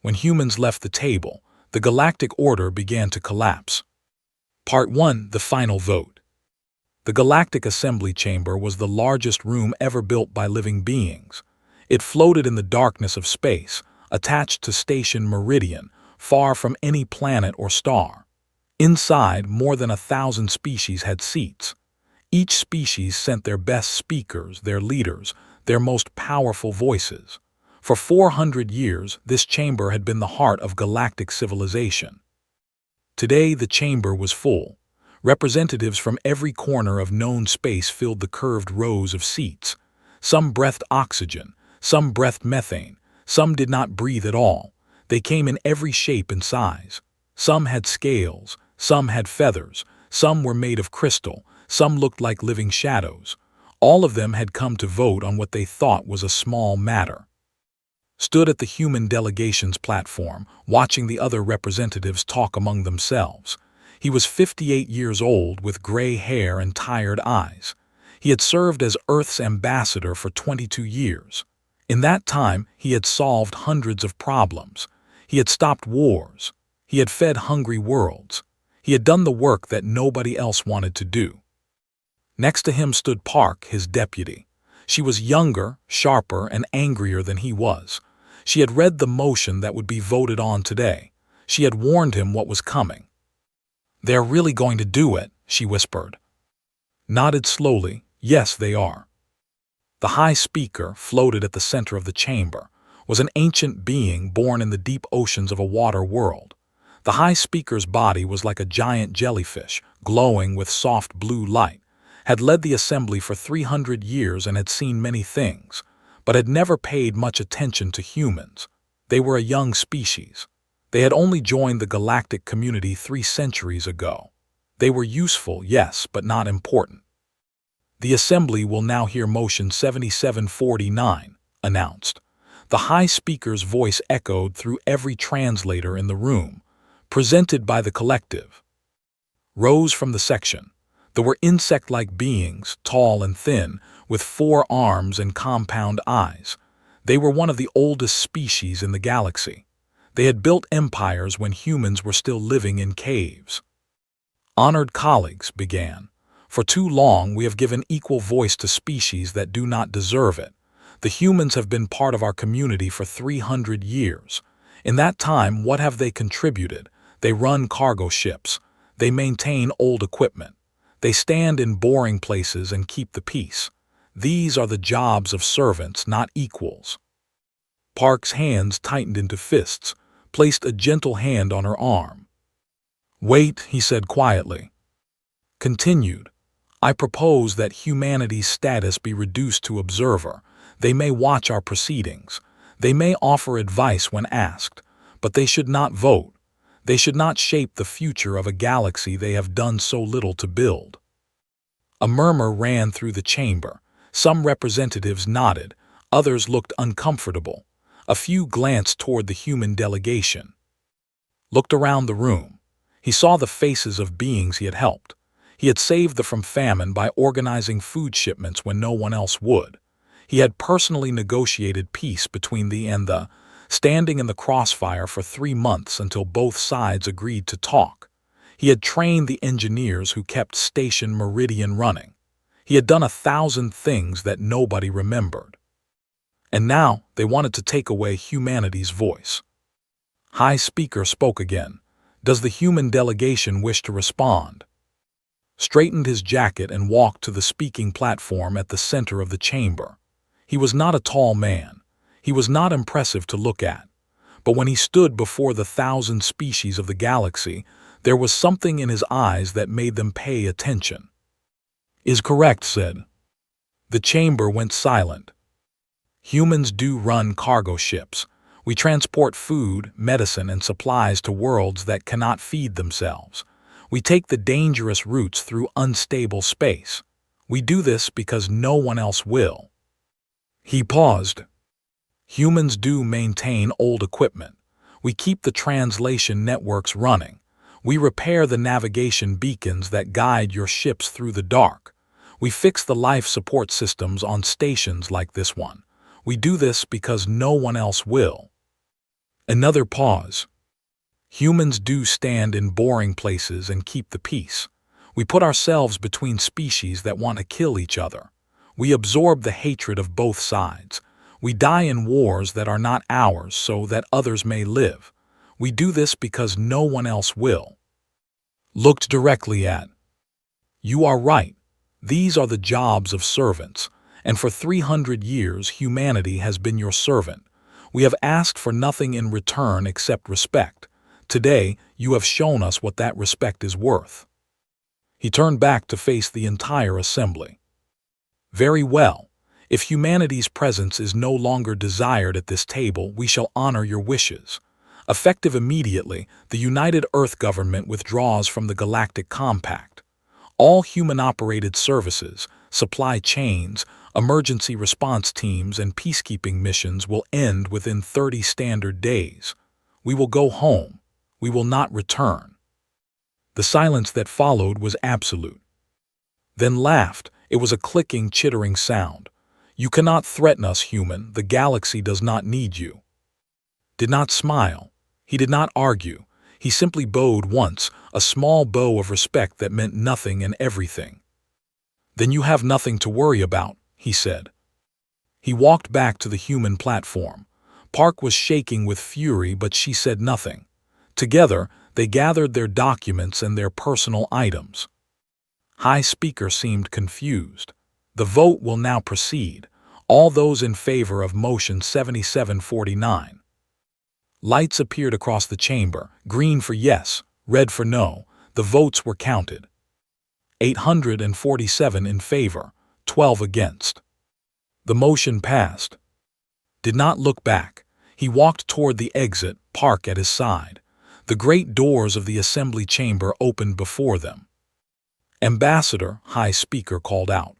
When humans left the table, the galactic order began to collapse. Part 1. The Final Vote. The Galactic Assembly Chamber was the largest room ever built by living beings. It floated in the darkness of space, attached to Station Meridian, far from any planet or star. Inside, more than 1,000 species had seats. Each species sent their best speakers, their leaders, their most powerful voices. For 400 years, this chamber had been the heart of galactic civilization. Today, the chamber was full. Representatives from every corner of known space filled the curved rows of seats. Some breathed oxygen, some breathed methane, some did not breathe at all. They came in every shape and size. Some had scales, some had feathers, some were made of crystal, some looked like living shadows. All of them had come to vote on what they thought was a small matter. Stood at the human delegation's platform, watching the other representatives talk among themselves. He was 58 years old with gray hair and tired eyes. He had served as Earth's ambassador for 22 years. In that time, he had solved hundreds of problems. He had stopped wars. He had fed hungry worlds. He had done the work that nobody else wanted to do. Next to him stood Park, his deputy. She was younger, sharper, and angrier than he was. She had read the motion that would be voted on today. She had warned him what was coming. "They're really going to do it," she whispered. Nodded slowly, "Yes, they are." The High Speaker, floated at the center of the chamber, was an ancient being born in the deep oceans of a water world. The High Speaker's body was like a giant jellyfish, glowing with soft blue light, had led the assembly for 300 years and had seen many things, but had never paid much attention to humans. They were a young species. They had only joined the galactic community 3 centuries ago. They were useful, yes, but not important. "The Assembly will now hear Motion 7749, announced. The High Speaker's voice echoed through every translator in the room. "Presented by the collective." Rose from the section. There were insect-like beings, tall and thin, with 4 arms and compound eyes. They were one of the oldest species in the galaxy. They had built empires when humans were still living in caves. "Honored colleagues," began. "For too long we have given equal voice to species that do not deserve it. The humans have been part of our community for 300 years. In that time, what have they contributed? They run cargo ships. They maintain old equipment. They stand in boring places and keep the peace. These are the jobs of servants, not equals." Park's hands tightened into fists, placed a gentle hand on her arm. "Wait," he said quietly. Continued. "I propose that humanity's status be reduced to observer. They may watch our proceedings. They may offer advice when asked, but they should not vote. They should not shape the future of a galaxy they have done so little to build." A murmur ran through the chamber. Some representatives nodded, others looked uncomfortable. A few glanced toward the human delegation. Looked around the room. He saw the faces of beings he had helped. He had saved them from famine by organizing food shipments when no one else would. He had personally negotiated peace between the and the, standing in the crossfire for 3 months until both sides agreed to talk. He had trained the engineers who kept Station Meridian running. He had done 1,000 things that nobody remembered. And now they wanted to take away humanity's voice. High Speaker spoke again. "Does the human delegation wish to respond?" Straightened his jacket and walked to the speaking platform at the center of the chamber. He was not a tall man. He was not impressive to look at. But when he stood before the 1,000 species of the galaxy, there was something in his eyes that made them pay attention. "Is correct," said. The chamber went silent. "Humans do run cargo ships. We transport food, medicine, and supplies to worlds that cannot feed themselves. We take the dangerous routes through unstable space. We do this because no one else will." He paused. "Humans do maintain old equipment. We keep the translation networks running. We repair the navigation beacons that guide your ships through the dark. We fix the life support systems on stations like this one. We do this because no one else will." Another pause. Humans do stand in boring places and keep the peace. We put ourselves between species that want to kill each other. We absorb the hatred of both sides. We die in wars that are not ours so that others may live. We do this because no one else will. Looked directly at. You are right. These are the jobs of servants, and for 300 years humanity has been your servant. We have asked for nothing in return except respect. Today, you have shown us what that respect is worth. He turned back to face the entire assembly. Very well. If humanity's presence is no longer desired at this table, we shall honor your wishes. Effective immediately, the United Earth government withdraws from the Galactic Compact. All human-operated services, supply chains, emergency response teams, and peacekeeping missions will end within 30 standard days. We will go home. We will not return. The silence that followed was absolute. Then laughed. It was a clicking, chittering sound. You cannot threaten us, human. The galaxy does not need you. Did not smile. He did not argue. He simply bowed once, a small bow of respect that meant nothing and everything. Then you have nothing to worry about, he said. He walked back to the human platform. Park was shaking with fury, but she said nothing. Together, they gathered their documents and their personal items. High Speaker seemed confused. The vote will now proceed. All those in favor of motion 7749. Lights appeared across the chamber, green for yes, red for no. The votes were counted. 847 in favor, 12 against. The motion passed. Did not look back. He walked toward the exit, Park at his side. The great doors of the assembly chamber opened before them. Ambassador, High Speaker called out.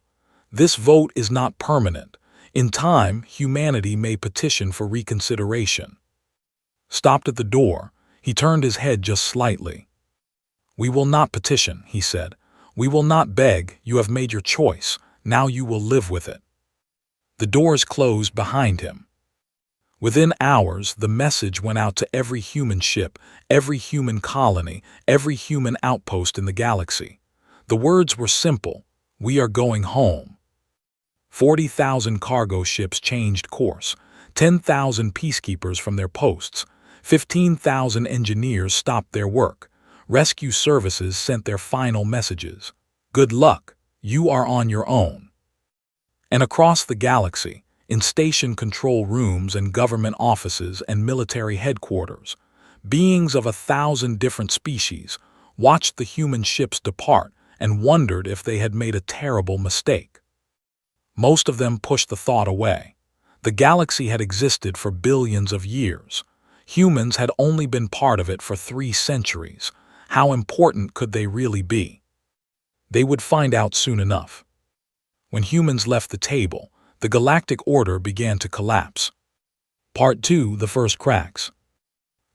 This vote is not permanent. In time, humanity may petition for reconsideration. Stopped at the door, he turned his head just slightly. We will not petition, he said. We will not beg. You have made your choice. Now you will live with it. The doors closed behind him. Within hours, the message went out to every human ship, every human colony, every human outpost in the galaxy. The words were simple. We are going home. 40,000 cargo ships changed course. 10,000 peacekeepers from their posts. 15,000 engineers stopped their work. Rescue services sent their final messages. Good luck. You are on your own. And across the galaxy, in station control rooms and government offices and military headquarters, beings of 1,000 different species watched the human ships depart and wondered if they had made a terrible mistake. Most of them pushed the thought away. The galaxy had existed for billions of years. Humans had only been part of it for 3 centuries. How important could they really be? They would find out soon enough. When humans left the table, the galactic order began to collapse. Part 2, the first cracks.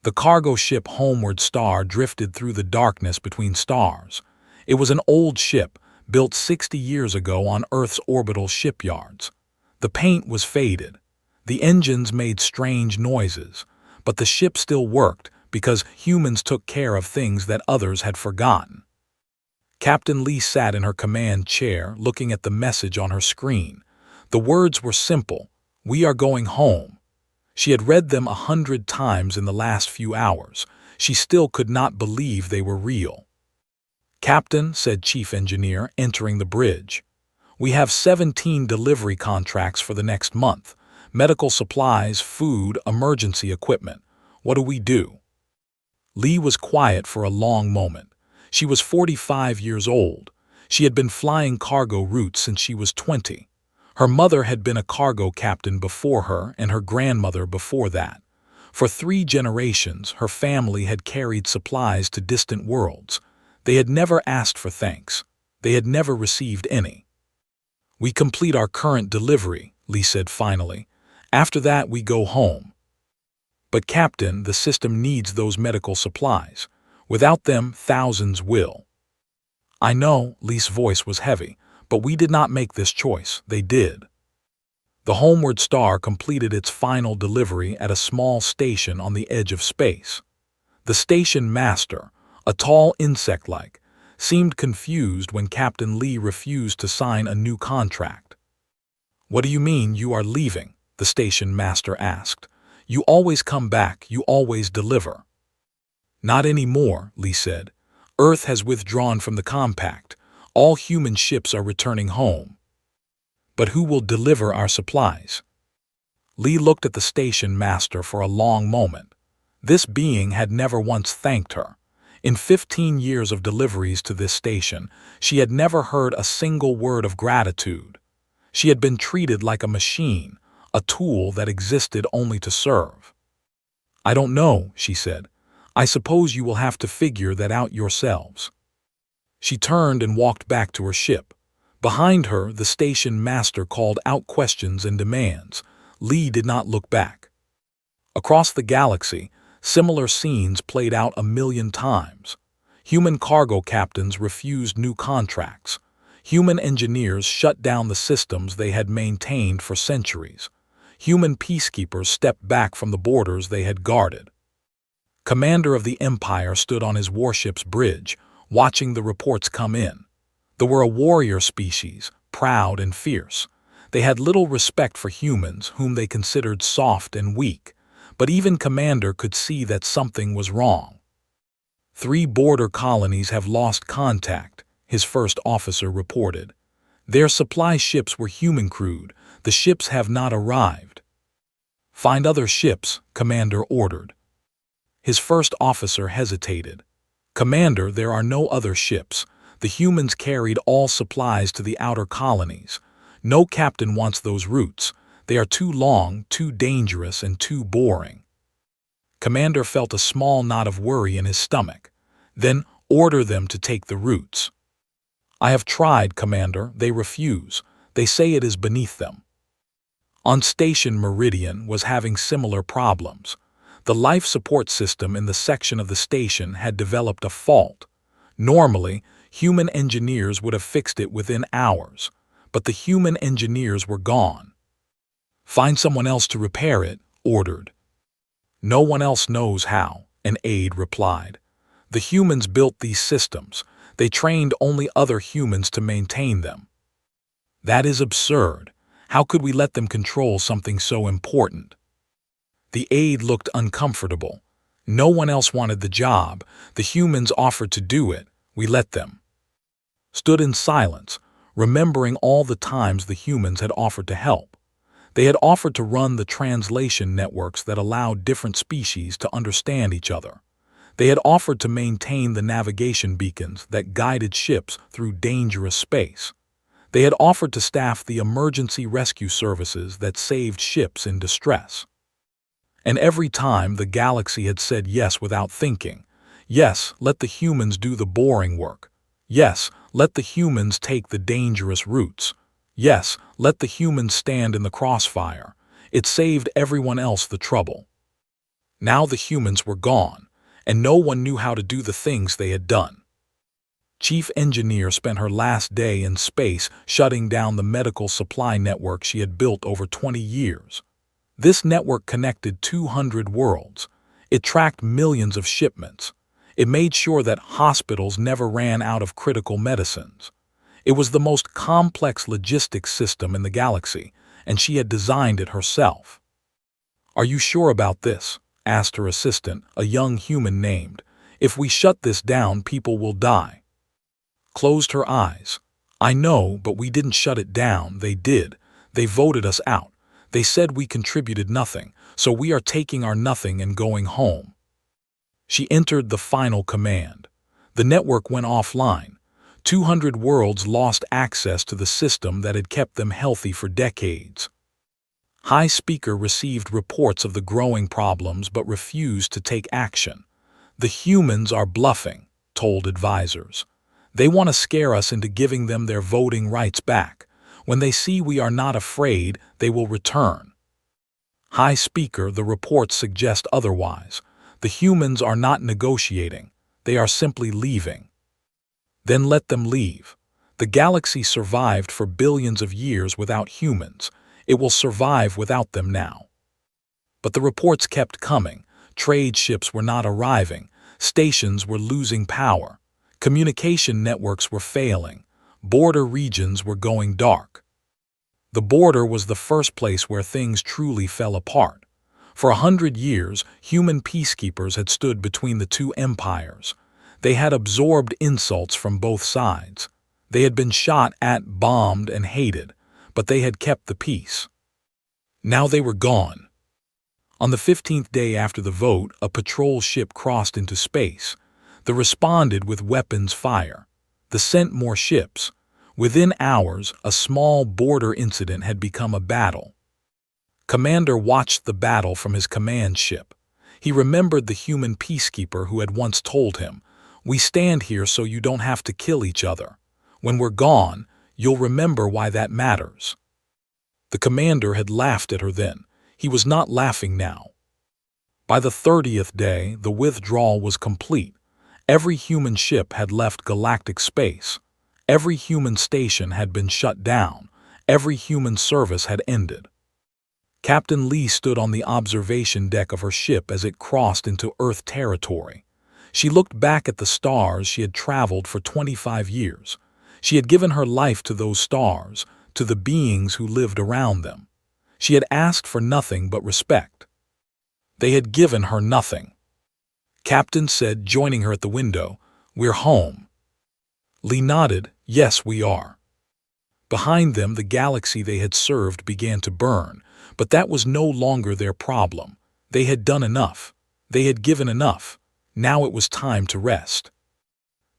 The cargo ship Homeward Star drifted through the darkness between stars. It was an old ship, built 60 years ago on Earth's orbital shipyards. The paint was faded. The engines made strange noises, but the ship still worked because humans took care of things that others had forgotten. Captain Lee sat in her command chair, looking at the message on her screen. The words were simple. We are going home. She had read them 100 times in the last few hours. She still could not believe they were real. Captain, said Chief Engineer, entering the bridge. We have 17 delivery contracts for the next month. Medical supplies, food, emergency equipment. What do we do? Lee was quiet for a long moment. She was 45 years old. She had been flying cargo routes since she was 20. Her mother had been a cargo captain before her and her grandmother before that. For 3 generations, her family had carried supplies to distant worlds. They had never asked for thanks. They had never received any. We complete our current delivery, Lee said finally. After that, we go home. But Captain, the system needs those medical supplies. Without them, thousands will. I know, Lee's voice was heavy, but we did not make this choice. They did. The homeward star completed its final delivery at a small station on the edge of space. The station master, a tall insect-like, seemed confused when Captain Lee refused to sign a new contract. "What do you mean you are leaving?" the station master asked. "You always come back, you always deliver." "Not anymore," Lee said. "Earth has withdrawn from the compact. All human ships are returning home." "But who will deliver our supplies?" Lee looked at the station master for a long moment. This being had never once thanked her. In 15 years of deliveries to this station, she had never heard a single word of gratitude. She had been treated like a machine, a tool that existed only to serve. "I don't know," she said. "I suppose you will have to figure that out yourselves." She turned and walked back to her ship. Behind her, the station master called out questions and demands. Lee did not look back. Across the galaxy, similar scenes played out a million times. Human cargo captains refused new contracts. Human engineers shut down the systems they had maintained for centuries. Human peacekeepers stepped back from the borders they had guarded. Commander of the Empire stood on his warship's bridge, watching the reports come in. They were a warrior species, proud and fierce. They had little respect for humans, whom they considered soft and weak, but even Commander could see that something was wrong. "3 border colonies have lost contact," his first officer reported. "Their supply ships were human-crewed. The ships have not arrived." "Find other ships," Commander ordered. His first officer hesitated. "Commander, there are no other ships. The humans carried all supplies to the outer colonies. No captain wants those routes. They are too long, too dangerous, and too boring." Commander felt a small knot of worry in his stomach. "Then order them to take the routes." "I have tried, Commander. They refuse. They say it is beneath them." On Station Meridian was having similar problems. The life support system in the section of the station had developed a fault. Normally, human engineers would have fixed it within hours, but the human engineers were gone. "Find someone else to repair it," ordered. "No one else knows how," an aide replied. "The humans built these systems. They trained only other humans to maintain them." "That is absurd. How could we let them control something so important?" The aide looked uncomfortable. "No one else wanted the job. The humans offered to do it. We let them." Stood in silence, remembering all the times the humans had offered to help. They had offered to run the translation networks that allowed different species to understand each other. They had offered to maintain the navigation beacons that guided ships through dangerous space. They had offered to staff the emergency rescue services that saved ships in distress. And every time the galaxy had said yes without thinking. Yes, let the humans do the boring work. Yes, let the humans take the dangerous routes. Yes, let the humans stand in the crossfire. It saved everyone else the trouble. Now the humans were gone, and no one knew how to do the things they had done. Chief Engineer spent her last day in space shutting down the medical supply network she had built over 20 years. This network connected 200 worlds. It tracked millions of shipments. It made sure that hospitals never ran out of critical medicines. It was the most complex logistics system in the galaxy, and she had designed it herself. "Are you sure about this?" asked her assistant, a young human named. "If we shut this down, people will die." Closed her eyes. "I know, but we didn't shut it down. They did. They voted us out. They said we contributed nothing, so we are taking our nothing and going home." She entered the final command. The network went offline. 200 worlds lost access to the system that had kept them healthy for decades. High Speaker received reports of the growing problems but refused to take action. "The humans are bluffing," told advisors. "They want to scare us into giving them their voting rights back. When they see we are not afraid, they will return." High Speaker, the reports suggest otherwise. The humans are not negotiating. They are simply leaving. Then let them leave. The galaxy survived for billions of years without humans. It will survive without them now. But the reports kept coming. Trade ships were not arriving. Stations were losing power. Communication networks were failing. Border regions were going dark. The border was the first place where things truly fell apart. For 100 years, human peacekeepers had stood between the two empires. They had absorbed insults from both sides. They had been shot at, bombed, and hated, but they had kept the peace. Now they were gone. On the 15th day after the vote, a patrol ship crossed into space. They responded with weapons fire. They sent more ships. Within hours, a small border incident had become a battle. Commander watched the battle from his command ship. He remembered the human peacekeeper who had once told him, "We stand here so you don't have to kill each other. When we're gone, you'll remember why that matters." The commander had laughed at her then. He was not laughing now. By the 30th day, the withdrawal was complete. Every human ship had left galactic space. Every human station had been shut down. Every human service had ended. Captain Lee stood on the observation deck of her ship as it crossed into Earth territory. She looked back at the stars she had traveled for 25 years. She had given her life to those stars, to the beings who lived around them. She had asked for nothing but respect. They had given her nothing. Captain said, joining her at the window, "We're home." Lee nodded, "Yes, we are." Behind them, the galaxy they had served began to burn, but that was no longer their problem. They had done enough. They had given enough. Now it was time to rest.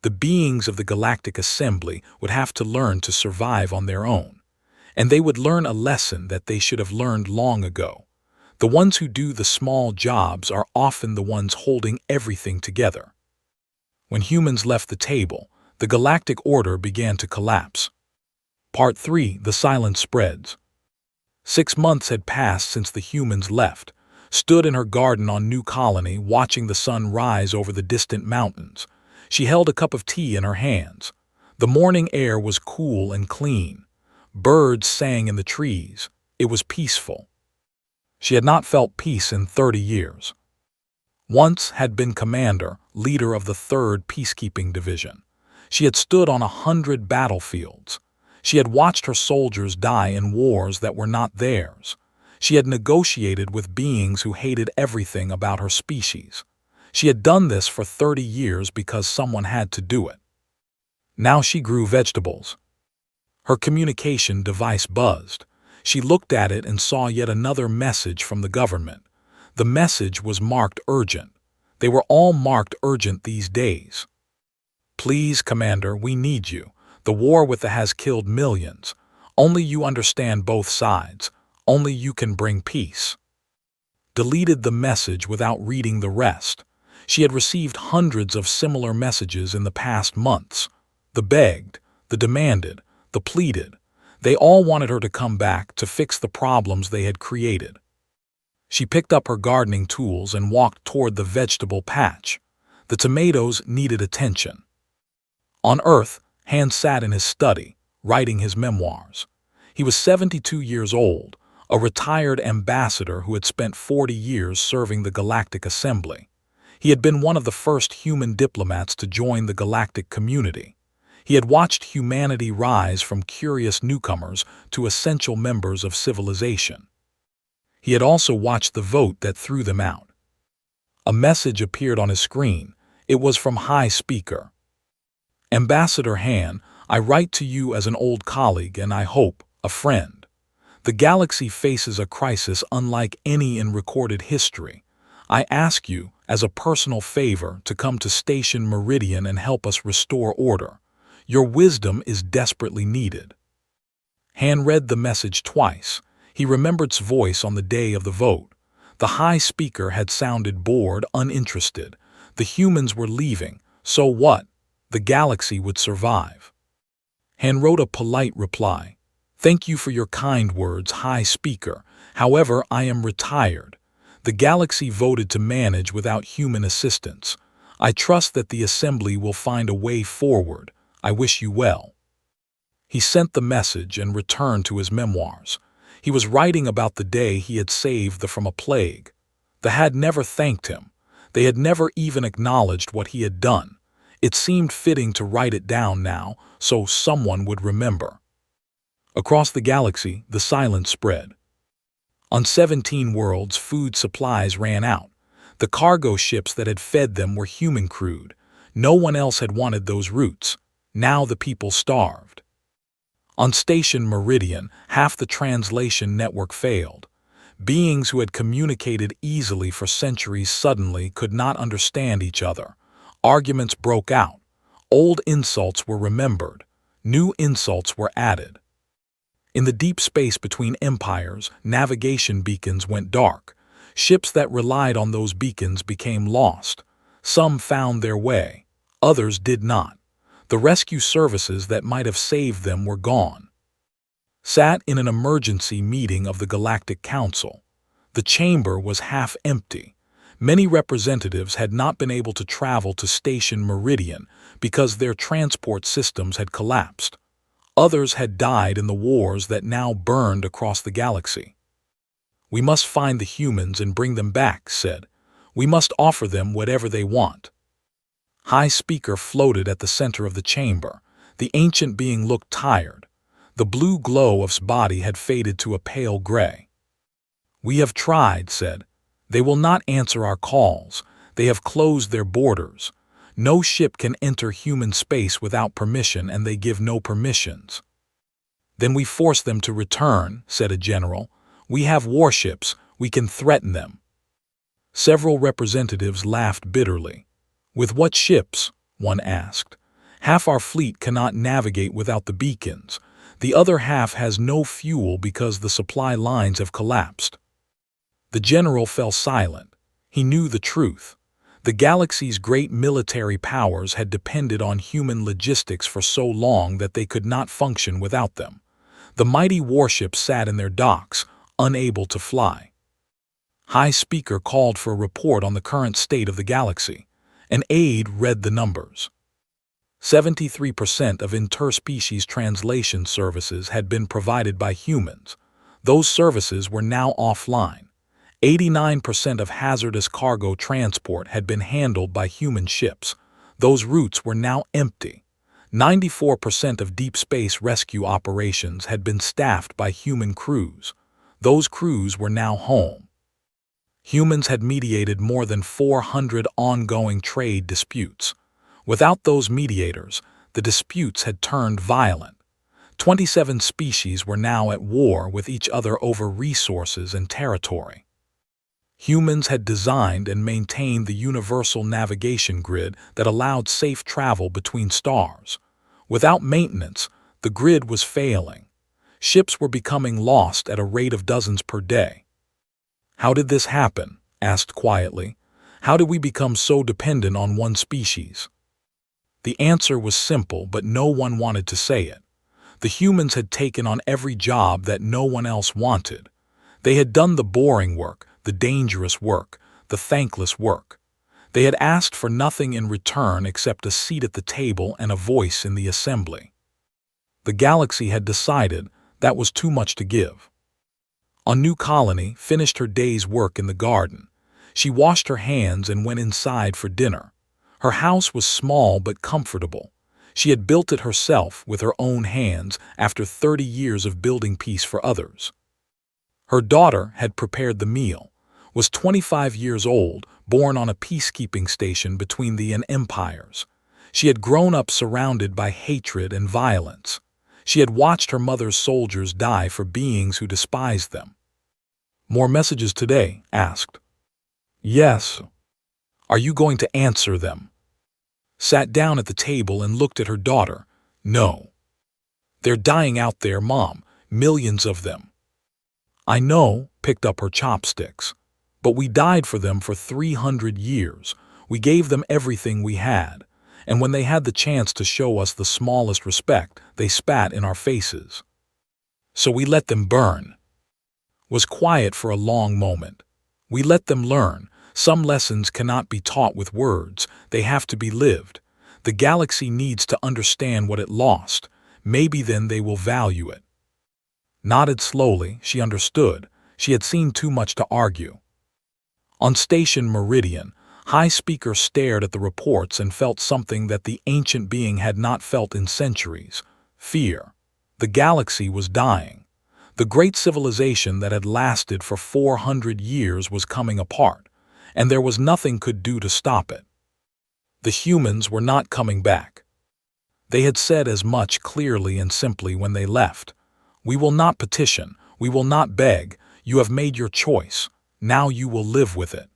The beings of the Galactic Assembly would have to learn to survive on their own. And they would learn a lesson that they should have learned long ago. The ones who do the small jobs are often the ones holding everything together. When humans left the table, the galactic order began to collapse. Part 3. The silence spreads. 6 months had passed since the humans left, stood in her garden on New Colony watching the sun rise over the distant mountains. She held a cup of tea in her hands. The morning air was cool and clean. Birds sang in the trees. It was peaceful. She had not felt peace in 30 years. Once had been commander, leader of the 3rd Peacekeeping Division. She had stood on 100 battlefields. She had watched her soldiers die in wars that were not theirs. She had negotiated with beings who hated everything about her species. She had done this for 30 years because someone had to do it. Now she grew vegetables. Her communication device buzzed. She looked at it and saw yet another message from the government. The message was marked urgent. They were all marked urgent these days. "Please, Commander, we need you. The war with the has killed millions. Only you understand both sides. Only you can bring peace." Deleted the message without reading the rest. She had received hundreds of similar messages in the past months. The begged, the demanded, the pleaded. They all wanted her to come back to fix the problems they had created. She picked up her gardening tools and walked toward the vegetable patch. The tomatoes needed attention. On Earth, Han sat in his study, writing his memoirs. He was 72 years old, a retired ambassador who had spent 40 years serving the Galactic Assembly. He had been one of the first human diplomats to join the galactic community. He had watched humanity rise from curious newcomers to essential members of civilization. He had also watched the vote that threw them out. A message appeared on his screen. It was from High Speaker. "Ambassador Han, I write to you as an old colleague and I hope, a friend. The galaxy faces a crisis unlike any in recorded history. I ask you, as a personal favor, to come to Station Meridian and help us restore order. Your wisdom is desperately needed." Han read the message twice. He remembered its voice on the day of the vote. The High Speaker had sounded bored, uninterested. The humans were leaving. So what? The galaxy would survive. Han wrote a polite reply. "Thank you for your kind words, High Speaker. However, I am retired. The galaxy voted to manage without human assistance. I trust that the Assembly will find a way forward. I wish you well." He sent the message and returned to his memoirs. He was writing about the day he had saved them from a plague. They had never thanked him. They had never even acknowledged what he had done. It seemed fitting to write it down now, so someone would remember. Across the galaxy, the silence spread. On 17 worlds, food supplies ran out. The cargo ships that had fed them were human-crewed. No one else had wanted those routes. Now the people starved. On Station Meridian, half the translation network failed. Beings who had communicated easily for centuries suddenly could not understand each other. Arguments broke out. Old insults were remembered. New insults were added. In the deep space between empires, navigation beacons went dark. Ships that relied on those beacons became lost. Some found their way. Others did not. The rescue services that might have saved them were gone. Sat in an emergency meeting of the Galactic Council. The chamber was half empty. Many representatives had not been able to travel to Station Meridian because their transport systems had collapsed. Others had died in the wars that now burned across the galaxy. "We must find the humans and bring them back," said. "We must offer them whatever they want." High Speaker floated at the center of the chamber. The ancient being looked tired. The blue glow of his body had faded to a pale gray. "We have tried," said. "They will not answer our calls. They have closed their borders. No ship can enter human space without permission, and they give no permissions." "Then we force them to return," said a general. "We have warships. We can threaten them." Several representatives laughed bitterly. "With what ships?" one asked. "Half our fleet cannot navigate without the beacons. The other half has no fuel because the supply lines have collapsed." The general fell silent. He knew the truth. The galaxy's great military powers had depended on human logistics for so long that they could not function without them. The mighty warships sat in their docks, unable to fly. High Speaker called for a report on the current state of the galaxy. An aide read the numbers. 73% of interspecies translation services had been provided by humans. Those services were now offline. 89% of hazardous cargo transport had been handled by human ships. Those routes were now empty. 94% of deep space rescue operations had been staffed by human crews. Those crews were now home. Humans had mediated more than 400 ongoing trade disputes. Without those mediators, the disputes had turned violent. 27 species were now at war with each other over resources and territory. Humans had designed and maintained the universal navigation grid that allowed safe travel between stars. Without maintenance, the grid was failing. Ships were becoming lost at a rate of dozens per day. "How did this happen?" asked quietly. "How did we become so dependent on one species?" The answer was simple, but no one wanted to say it. The humans had taken on every job that no one else wanted. They had done the boring work, the dangerous work, the thankless work. They had asked for nothing in return except a seat at the table and a voice in the assembly. The galaxy had decided that was too much to give. A new colony finished her day's work in the garden. She washed her hands and went inside for dinner. Her house was small but comfortable. She had built it herself with her own hands after 30 years of building peace for others. Her daughter had prepared the meal, was 25 years old, born on a peacekeeping station between the empires. She had grown up surrounded by hatred and violence. She had watched her mother's soldiers die for beings who despised them. "More messages today?" asked. "Yes." "Are you going to answer them?" Sat down at the table and looked at her daughter. "No." "They're dying out there, Mom. Millions of them." "I know," picked up her chopsticks. "But we died for them for 300 years. We gave them everything we had. And when they had the chance to show us the smallest respect, they spat in our faces. So we let them burn." Was quiet for a long moment. "We let them learn. Some lessons cannot be taught with words. They have to be lived. The galaxy needs to understand what it lost. Maybe then they will value it." Nodded slowly, she understood. She had seen too much to argue. On Station Meridian, High Speaker stared at the reports and felt something that the ancient being had not felt in centuries: fear. The galaxy was dying. The great civilization that had lasted for 400 years was coming apart, and there was nothing could do to stop it. The humans were not coming back. They had said as much clearly and simply when they left. We will not petition, we will not beg, you have made your choice, now you will live with it.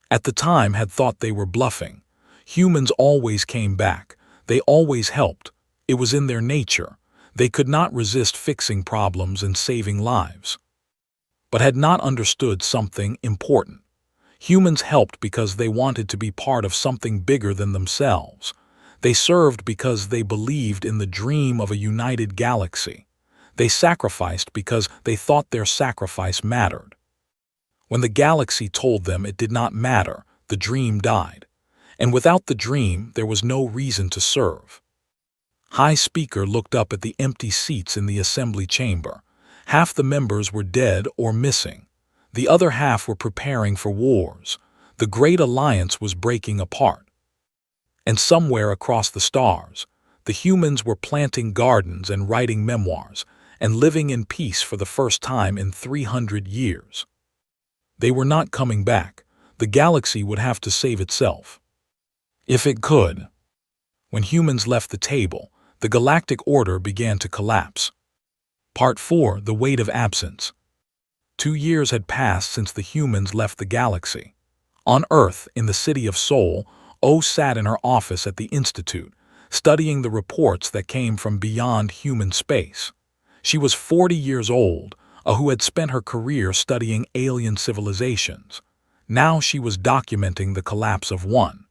At the time had thought they were bluffing. Humans always came back, they always helped. It was in their nature. They could not resist fixing problems and saving lives. But had not understood something important. Humans helped because they wanted to be part of something bigger than themselves. They served because they believed in the dream of a united galaxy. They sacrificed because they thought their sacrifice mattered. When the galaxy told them it did not matter, the dream died. And without the dream, there was no reason to serve. High Speaker looked up at the empty seats in the assembly chamber. Half the members were dead or missing. The other half were preparing for wars. The Great Alliance was breaking apart. And somewhere across the stars, the humans were planting gardens and writing memoirs, and living in peace for the first time in 300 years. They were not coming back. The galaxy would have to save itself. If it could. When humans left the table, the galactic order began to collapse. Part 4: The Weight of Absence. 2 years had passed since the humans left the galaxy. On Earth, in the city of Seoul, O sat in her office at the Institute, studying the reports that came from beyond human space. She was 40 years old, who had spent her career studying alien civilizations. Now she was documenting the collapse of one.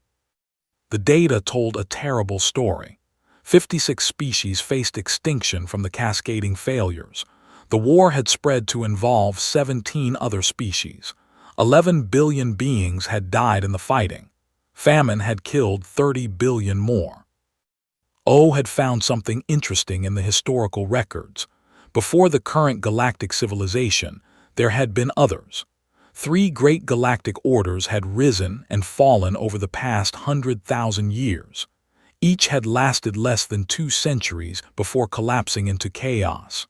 The data told a terrible story. 56 species faced extinction from the cascading failures. The war had spread to involve 17 other species. 11 billion beings had died in the fighting. Famine had killed 30 billion more. O had found something interesting in the historical records. Before the current galactic civilization, there had been others. 3 great galactic orders had risen and fallen over the past 100,000 years. Each had lasted less than 2 centuries before collapsing into chaos.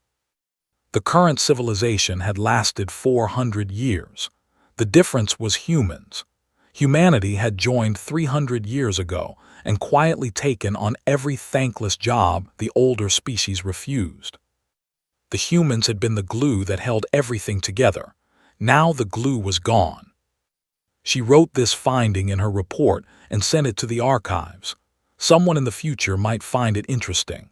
The current civilization had lasted 400 years. The difference was humans. Humanity had joined 300 years ago and quietly taken on every thankless job the older species refused. The humans had been the glue that held everything together. Now the glue was gone. She wrote this finding in her report and sent it to the archives. Someone in the future might find it interesting.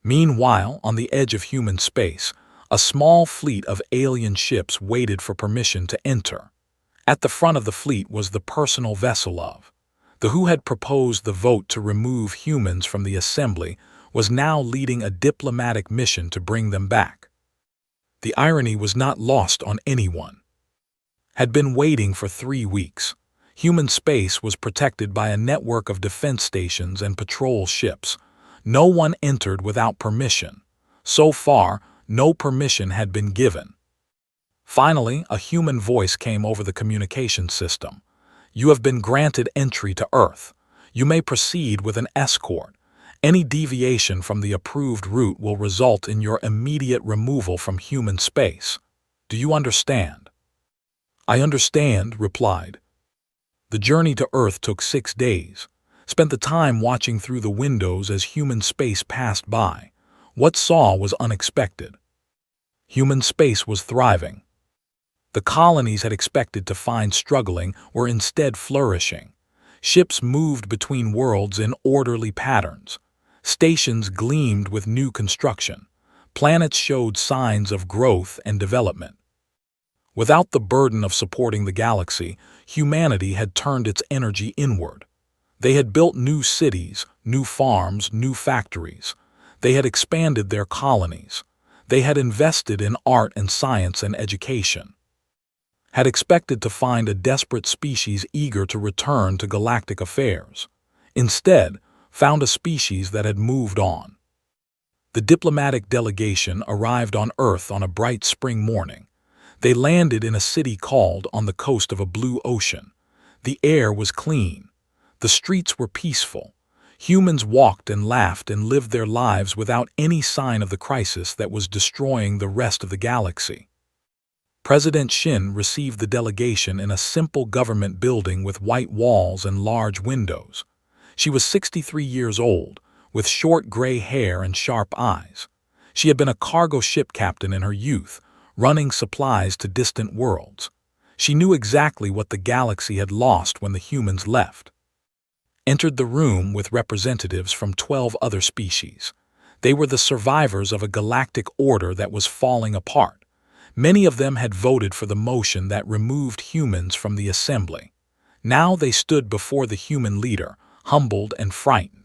Meanwhile, on the edge of human space, a small fleet of alien ships waited for permission to enter. At the front of the fleet was the personal vessel of the who had proposed the vote to remove humans from the assembly was now leading a diplomatic mission to bring them back. The irony was not lost on anyone. Had been waiting for 3 weeks. Human space was protected by a network of defense stations and patrol ships. No one entered without permission. So far, no permission had been given. Finally, a human voice came over the communication system. You have been granted entry to Earth. You may proceed with an escort. Any deviation from the approved route will result in your immediate removal from human space. Do you understand? I understand, replied. The journey to Earth took 6 days. Spent the time watching through the windows as human space passed by. What saw was unexpected. Human space was thriving. The colonies had expected to find struggling were instead flourishing. Ships moved between worlds in orderly patterns. Stations gleamed with new construction. Planets showed signs of growth and development. Without the burden of supporting the galaxy, humanity had turned its energy inward. They had built new cities, new farms, new factories. They had expanded their colonies. They had invested in art and science and education. Had expected to find a desperate species eager to return to galactic affairs. Instead, found a species that had moved on. The diplomatic delegation arrived on Earth on a bright spring morning. They landed in a city called on the coast of a blue ocean. The air was clean. The streets were peaceful. Humans walked and laughed and lived their lives without any sign of the crisis that was destroying the rest of the galaxy. President Shin received the delegation in a simple government building with white walls and large windows. She was 63 years old, with short gray hair and sharp eyes. She had been a cargo ship captain in her youth, running supplies to distant worlds. She knew exactly what the galaxy had lost when the humans left. Entered the room with representatives from 12 other species. They were the survivors of a galactic order that was falling apart. Many of them had voted for the motion that removed humans from the assembly. Now they stood before the human leader, humbled and frightened.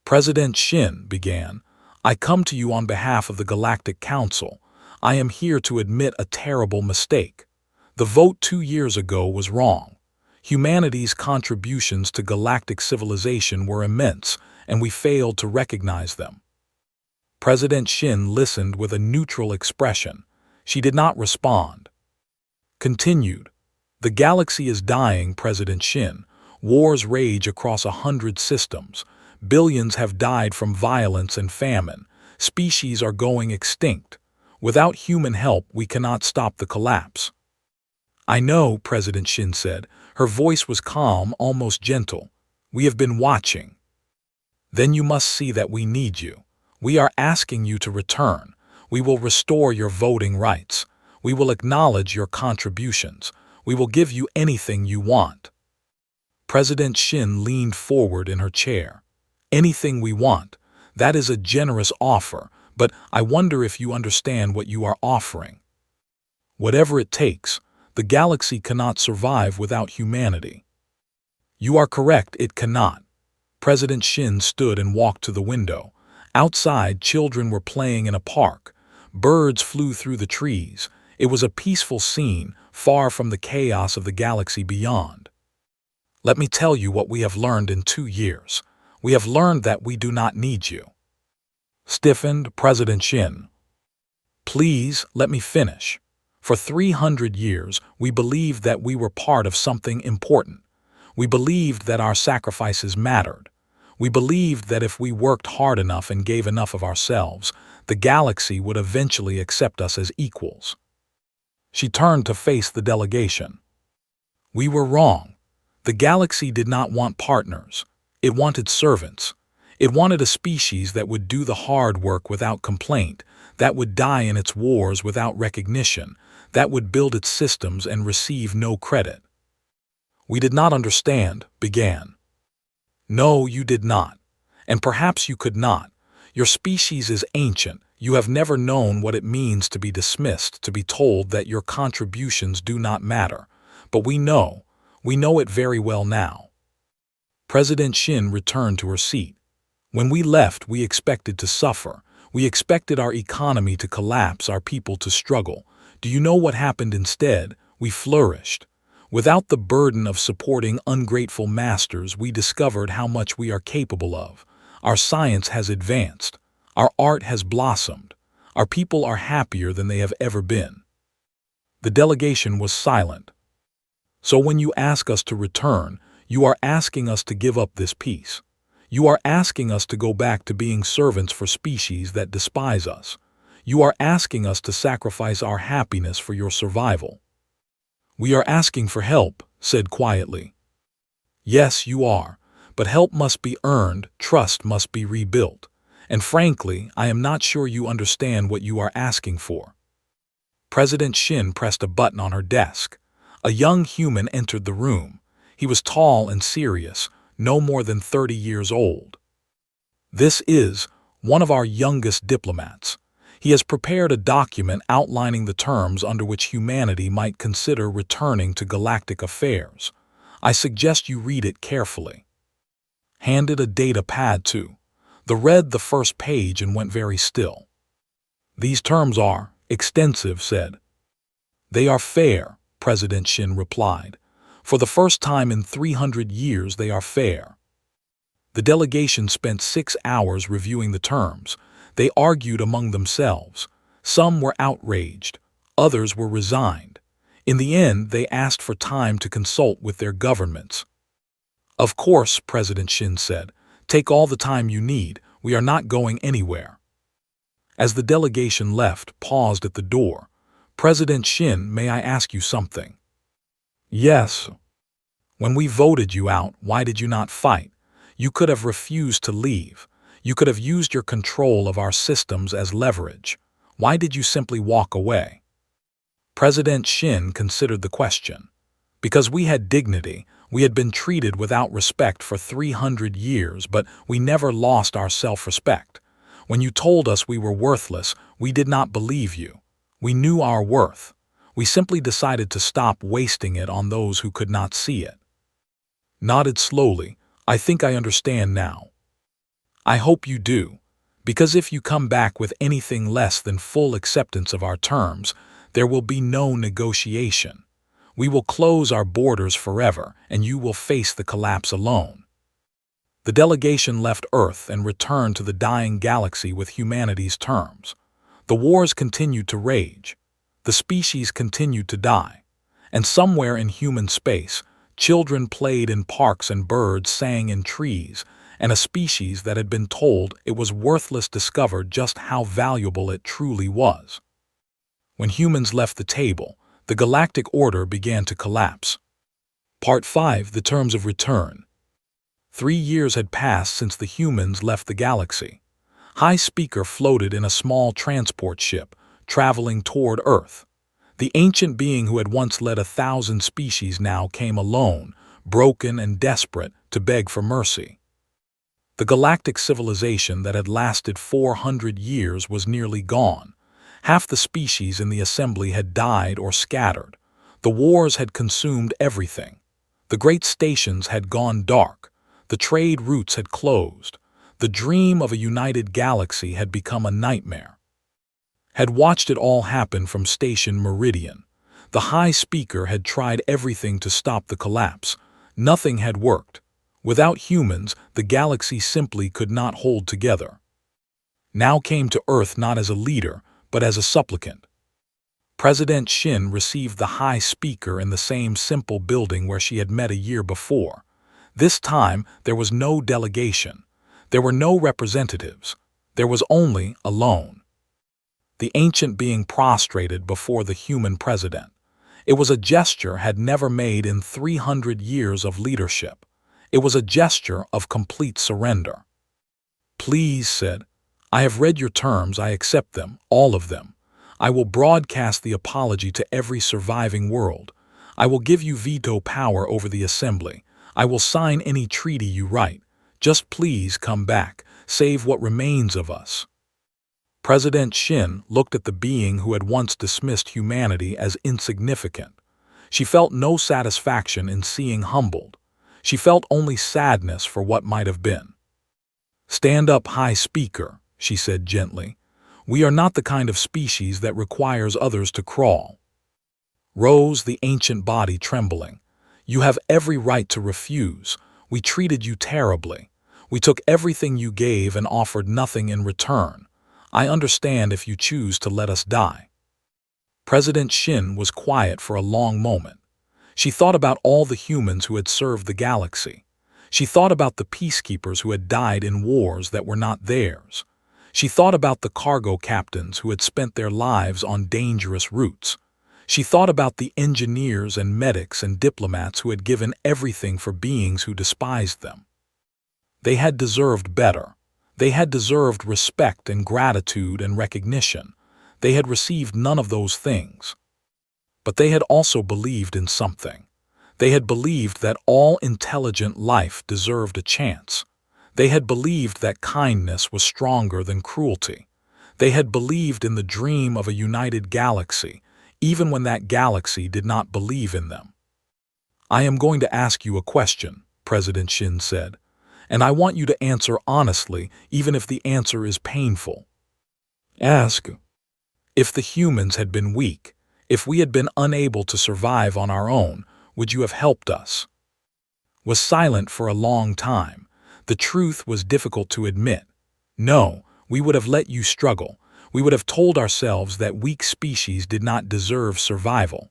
President Shin began, "I come to you on behalf of the Galactic Council. I am here to admit a terrible mistake. The vote 2 years ago was wrong. Humanity's contributions to galactic civilization were immense, and we failed to recognize them." President Shin listened with a neutral expression. She did not respond. Continued, "The galaxy is dying, President Shin. Wars rage across 100 systems. Billions have died from violence and famine. Species are going extinct. Without human help, we cannot stop the collapse." "I know," President Shin said. Her voice was calm, almost gentle. "We have been watching." "Then you must see that we need you. We are asking you to return. We will restore your voting rights. We will acknowledge your contributions. We will give you anything you want." President Shin leaned forward in her chair. "Anything we want. That is a generous offer, but I wonder if you understand what you are offering. Whatever it takes, the galaxy cannot survive without humanity." "You are correct, it cannot." President Shin stood and walked to the window. Outside, children were playing in a park. Birds flew through the trees. It was a peaceful scene, far from the chaos of the galaxy beyond. "Let me tell you what we have learned in 2 years. We have learned that we do not need you." Stiffened President Shin. "Please, let me finish. For 300 years, we believed that we were part of something important. We believed that our sacrifices mattered. We believed that if we worked hard enough and gave enough of ourselves, the galaxy would eventually accept us as equals." She turned to face the delegation. "We were wrong. The galaxy did not want partners. It wanted servants. It wanted a species that would do the hard work without complaint, that would die in its wars without recognition, that would build its systems and receive no credit." "We did not understand," began. "No, you did not. And perhaps you could not. Your species is ancient. You have never known what it means to be dismissed, to be told that your contributions do not matter. But we know it very well now." President Shin returned to her seat. "When we left, we expected to suffer. We expected our economy to collapse, our people to struggle. Do you know what happened instead? We flourished. Without the burden of supporting ungrateful masters, we discovered how much we are capable of. Our science has advanced. Our art has blossomed. Our people are happier than they have ever been." The delegation was silent. "So when you ask us to return, you are asking us to give up this peace. You are asking us to go back to being servants for species that despise us. You are asking us to sacrifice our happiness for your survival." "We are asking for help," said quietly. "Yes, you are, but help must be earned, trust must be rebuilt. And frankly, I am not sure you understand what you are asking for." President Shin pressed a button on her desk. A young human entered the room. He was tall and serious, no more than 30 years old. "This is one of our youngest diplomats. He has prepared a document outlining the terms under which humanity might consider returning to galactic affairs. I suggest you read it carefully." Handed a data pad to. Read the first page and went very still. "These terms are extensive," said. "They are fair," President Shin replied. "For the first time in 300 years they are fair." The delegation spent 6 hours reviewing the terms. They argued among themselves. Some were outraged. Others were resigned. In the end, they asked for time to consult with their governments. "Of course," President Shin said. "Take all the time you need. We are not going anywhere." As the delegation left, paused at the door, "President Shin, may I ask you something?" "Yes." "When we voted you out, why did you not fight? You could have refused to leave. You could have used your control of our systems as leverage. Why did you simply walk away?" President Shin considered the question. "Because we had dignity. We had been treated without respect for 300 years, but we never lost our self-respect. When you told us we were worthless, we did not believe you. We knew our worth. We simply decided to stop wasting it on those who could not see it." Nodded slowly. "I think I understand now." "I hope you do. Because if you come back with anything less than full acceptance of our terms, there will be no negotiation. We will close our borders forever, and you will face the collapse alone." The delegation left Earth and returned to the dying galaxy with humanity's terms. The wars continued to rage. The species continued to die. And somewhere in human space, children played in parks and birds sang in trees, and a species that had been told it was worthless discovered just how valuable it truly was. When humans left the table, the galactic order began to collapse. Part 5: The Terms of Return. 3 years had passed since the humans left the galaxy. High Speaker floated in a small transport ship, traveling toward Earth. The ancient being who had once led 1,000 species now came alone, broken and desperate, to beg for mercy. The galactic civilization that had lasted 400 years was nearly gone. Half the species in the assembly had died or scattered. The wars had consumed everything. The great stations had gone dark. The trade routes had closed. The dream of a united galaxy had become a nightmare. Had watched it all happen from Station Meridian. The High Speaker had tried everything to stop the collapse. Nothing had worked. Without humans, the galaxy simply could not hold together. Now came to Earth not as a leader, but as a supplicant. President Shin received the High Speaker in the same simple building where she had met a year before. This time, there was no delegation. There were no representatives. There was only alone. The ancient being prostrated before the human president. It was a gesture had never made in 300 years of leadership. It was a gesture of complete surrender. "Please," said, "I have read your terms. I accept them, all of them. I will broadcast the apology to every surviving world. I will give you veto power over the assembly. I will sign any treaty you write. Just please come back. Save what remains of us." President Shin looked at the being who had once dismissed humanity as insignificant. She felt no satisfaction in seeing humbled. She felt only sadness for what might have been. "Stand up, High Speaker," she said gently. "We are not the kind of species that requires others to crawl." Rose the ancient body trembling. "You have every right to refuse. We treated you terribly. We took everything you gave and offered nothing in return. I understand if you choose to let us die." President Shin was quiet for a long moment. She thought about all the humans who had served the galaxy. She thought about the peacekeepers who had died in wars that were not theirs. She thought about the cargo captains who had spent their lives on dangerous routes. She thought about the engineers and medics and diplomats who had given everything for beings who despised them. They had deserved better. They had deserved respect and gratitude and recognition. They had received none of those things. But they had also believed in something. They had believed that all intelligent life deserved a chance. They had believed that kindness was stronger than cruelty. They had believed in the dream of a united galaxy, even when that galaxy did not believe in them. "I am going to ask you a question," President Shin said, "and I want you to answer honestly, even if the answer is painful." "Ask." "If the humans had been weak, if we had been unable to survive on our own, would you have helped us?" Was silent for a long time. The truth was difficult to admit. No, We would have let you struggle. We would have told ourselves that weak species did not deserve survival.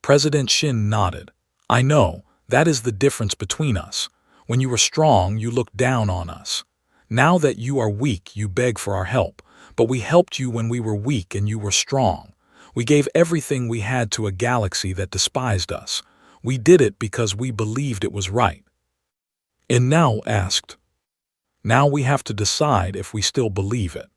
President Shin nodded. I know, that is the difference between us. When you were strong, you looked down on us. Now that you are weak, you beg for our help. But we helped you when we were weak and you were strong. We gave everything we had to a galaxy that despised us. We did it because we believed it was right. And now asked. Now we have to decide if we still believe it.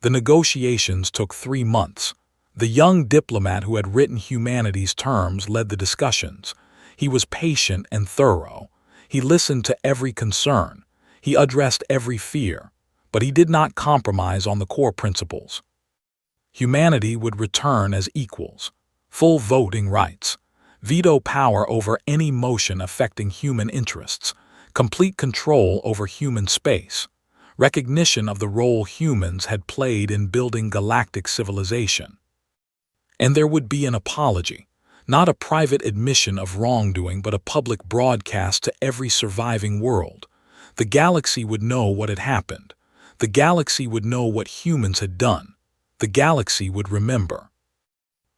The negotiations took 3 months. The young diplomat who had written humanity's terms led the discussions. He was patient and thorough. He listened to every concern. He addressed every fear. But he did not compromise on the core principles. Humanity would return as equals, full voting rights, veto power over any motion affecting human interests, complete control over human space, recognition of the role humans had played in building galactic civilization. And there would be an apology, not a private admission of wrongdoing but a public broadcast to every surviving world. The galaxy would know what had happened. The galaxy would know what humans had done. The galaxy would remember.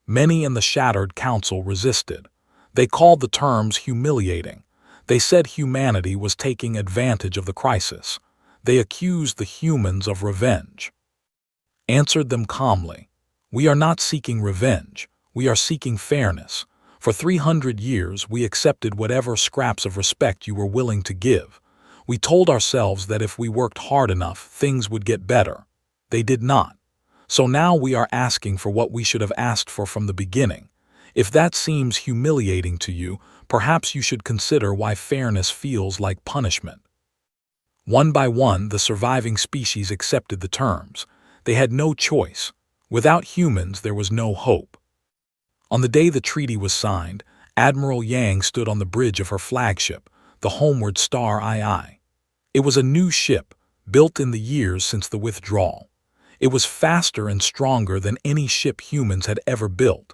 Many in the Shattered Council resisted. They called the terms humiliating. They said humanity was taking advantage of the crisis. They accused the humans of revenge. Answered them calmly. We are not seeking revenge. We are seeking fairness. For 300 years we accepted whatever scraps of respect you were willing to give. We told ourselves that if we worked hard enough, things would get better. They did not. So now we are asking for what we should have asked for from the beginning. If that seems humiliating to you, perhaps you should consider why fairness feels like punishment. One by one, the surviving species accepted the terms. They had no choice. Without humans, there was no hope. On the day the treaty was signed, Admiral Yang stood on the bridge of her flagship, the Homeward Star II. It was a new ship, built in the years since the withdrawal. It was faster and stronger than any ship humans had ever built,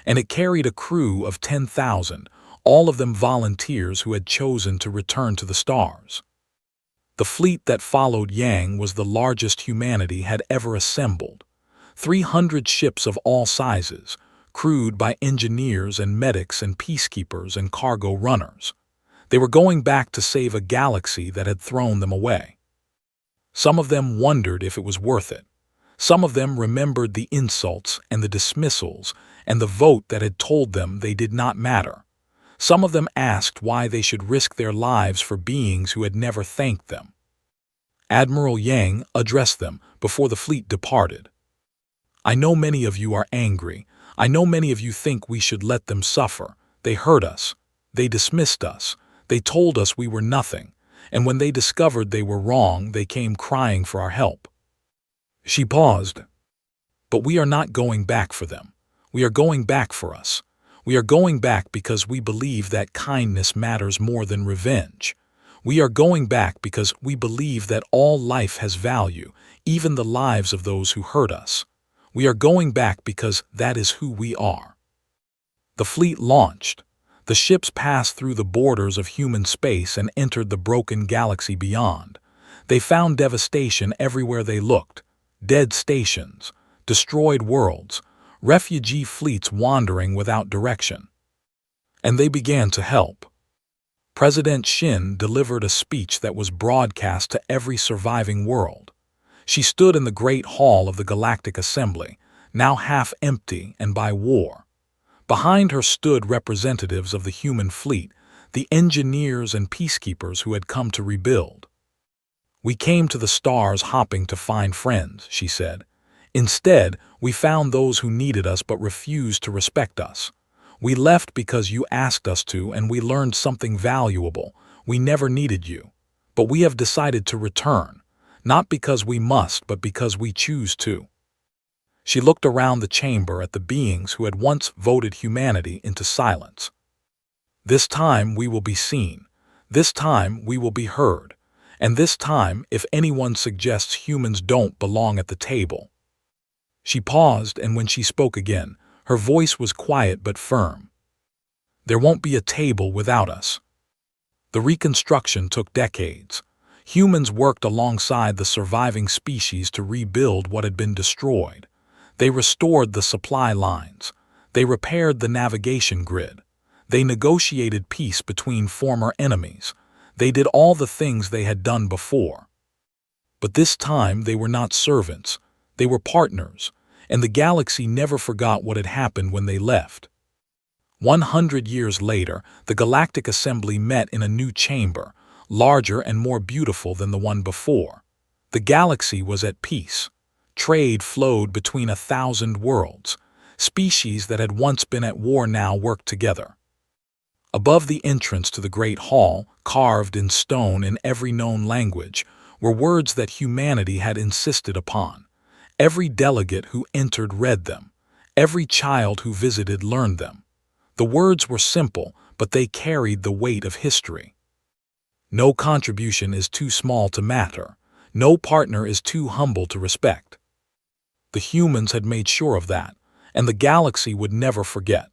and it carried a crew of 10,000, all of them volunteers who had chosen to return to the stars. The fleet that followed Yang was the largest humanity had ever assembled. 300 ships of all sizes, crewed by engineers and medics and peacekeepers and cargo runners. They were going back to save a galaxy that had thrown them away. Some of them wondered if it was worth it. Some of them remembered the insults and the dismissals and the vote that had told them they did not matter. Some of them asked why they should risk their lives for beings who had never thanked them. Admiral Yang addressed them before the fleet departed. I know many of you are angry. I know many of you think we should let them suffer. They hurt us. They dismissed us. They told us we were nothing, and when they discovered they were wrong, they came crying for our help. She paused. But we are not going back for them. We are going back for us. We are going back because we believe that kindness matters more than revenge. We are going back because we believe that all life has value, even the lives of those who hurt us. We are going back because that is who we are. The fleet launched. The ships passed through the borders of human space and entered the broken galaxy beyond. They found devastation everywhere they looked. Dead stations, destroyed worlds, refugee fleets wandering without direction. And they began to help. President Shin delivered a speech that was broadcast to every surviving world. She stood in the great hall of the Galactic Assembly, now half empty and by war. Behind her stood representatives of the human fleet, the engineers and peacekeepers who had come to rebuild. We came to the stars hopping to find friends, she said. Instead, we found those who needed us but refused to respect us. We left because you asked us to, and we learned something valuable. We never needed you. But we have decided to return, not because we must, but because we choose to. She looked around the chamber at the beings who had once voted humanity into silence. This time we will be seen. This time we will be heard. And this time, if anyone suggests humans don't belong at the table. She paused, and when she spoke again, her voice was quiet but firm. There won't be a table without us. The reconstruction took decades. Humans worked alongside the surviving species to rebuild what had been destroyed. They restored the supply lines. They repaired the navigation grid. They negotiated peace between former enemies. They did all the things they had done before. But this time they were not servants. They were partners, and the galaxy never forgot what had happened when they left. 100 years later, the Galactic Assembly met in a new chamber, larger and more beautiful than the one before. The galaxy was at peace. Trade flowed between 1,000 worlds. Species that had once been at war now worked together. Above the entrance to the Great Hall, carved in stone in every known language, were words that humanity had insisted upon. Every delegate who entered read them. Every child who visited learned them. The words were simple, but they carried the weight of history. No contribution is too small to matter. No partner is too humble to respect. The humans had made sure of that, and the galaxy would never forget.